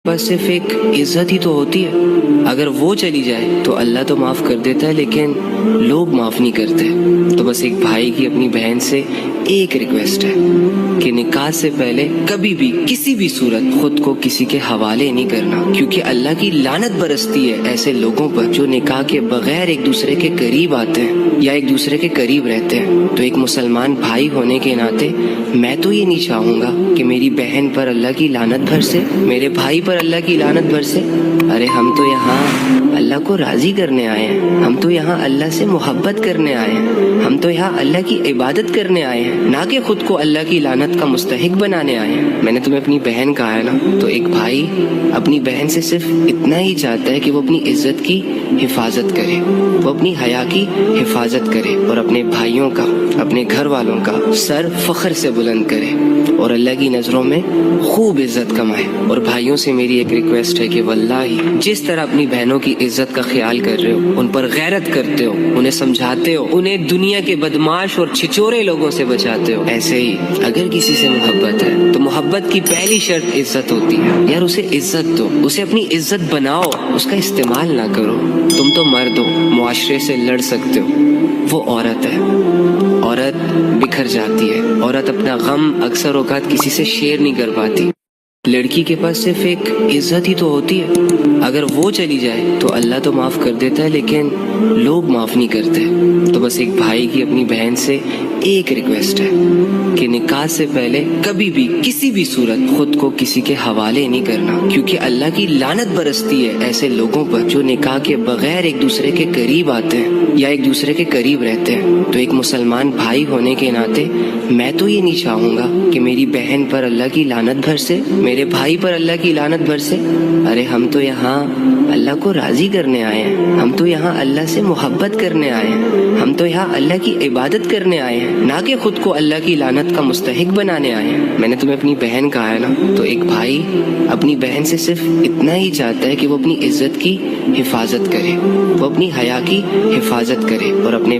بس صرف ایک عزت ہی تو ہوتی ہے. اگر وہ چلی جائے تو اللہ تو معاف کر دیتا ہے، لیکن لوگ معاف نہیں کرتے. تو بس ایک بھائی کی اپنی بہن سے ایک ریکویسٹ ہے کہ نکاح سے پہلے کبھی بھی کسی بھی صورت خود کو کسی کے حوالے نہیں کرنا، کیونکہ اللہ کی لعنت برستی ہے ایسے لوگوں پر جو نکاح کے بغیر ایک دوسرے کے قریب آتے ہیں یا ایک دوسرے کے قریب رہتے ہیں. تو ایک مسلمان بھائی ہونے کے ناطے میں تو یہ نہیں چاہوں گا کہ میری بہن پر اللہ کی لعنت برسے، میرے بھائی پر اللہ کی لعنت برسے. ارے ہم تو یہاں اللہ کو راضی کرنے آئے ہیں، ہم تو یہاں اللہ سے محبت کرنے آئے ہیں، ہم تو یہاں اللہ کی عبادت کرنے آئے ہیں، نہ کہ خود کو اللہ کی لعنت کا مستحق بنانے آئے ہیں. میں نے تمہیں اپنی بہن کہا ہے نا، تو ایک بھائی اپنی بہن سے صرف اتنا ہی چاہتا ہے کہ وہ اپنی عزت کی حفاظت کرے، وہ اپنی حیا کی حفاظت کرے اور اپنے بھائیوں کا، اپنے گھر والوں کا سر فخر سے بلند کرے اور اللہ کی نظروں میں خوب عزت کمائے. اور بھائیوں سے میری ایک ریکویسٹ ہے کہ واللہ جس طرح اپنی بہنوں کی عزت کا خیال کر رہے ہو، ان پر غیرت کرتے ہو، انہیں سمجھاتے ہو، انہیں دنیا کے بدماش اور چھچورے لوگوں سے بچاتے ہو، ایسے ہی اگر کسی سے محبت ہے تو محبت کی پہلی شرط عزت ہوتی ہے. یار اسے عزت دو، اسے اپنی عزت بناؤ، اس کا استعمال نہ کرو. تم تو مرد ہو، معاشرے سے لڑ سکتے ہو، وہ عورت ہے، عورت بکھر جاتی ہے، عورت اپنا غم اکثر اوقات کسی سے شیئر نہیں کر پاتی. لڑکی کے پاس صرف ایک عزت ہی تو ہوتی ہے. اگر وہ چلی جائے تو اللہ تو معاف کر دیتا ہے، لیکن لوگ معاف نہیں کرتے. تو بس ایک بھائی کی اپنی بہن سے ایک ریکویسٹ ہے کہ نکاح سے پہلے کبھی بھی کسی بھی صورت خود کو کسی کے حوالے نہیں کرنا، کیونکہ اللہ کی لعنت برستی ہے ایسے لوگوں پر جو نکاح کے بغیر ایک دوسرے کے قریب آتے ہیں یا ایک دوسرے کے قریب رہتے ہیں. تو ایک مسلمان بھائی ہونے کے ناطے میں تو یہ نہیں چاہوں گا کہ میری بہن پر اللہ کی لعنت برسے، میرے بھائی پر اللہ کی لعنت برسے. ارے ہم تو یہاں اللہ کو راضی کرنے آئے ہیں، ہم تو یہاں اللہ سے محبت کرنے آئے ہیں، ہم تو یہاں اللہ کی عبادت کرنے آئے ہیں، نہ کہ خود کو اللہ کی لعنت کا مستحق بنانے آئے ہیں. میں نے تمہیں اپنی بہن کہا ہے نا، تو ایک بھائی اپنی بہن سے صرف اتنا ہی چاہتا ہے کہ وہ اپنی عزت کی حفاظت کرے، وہ اپنی حیا کی حفاظت کرے اور اپنے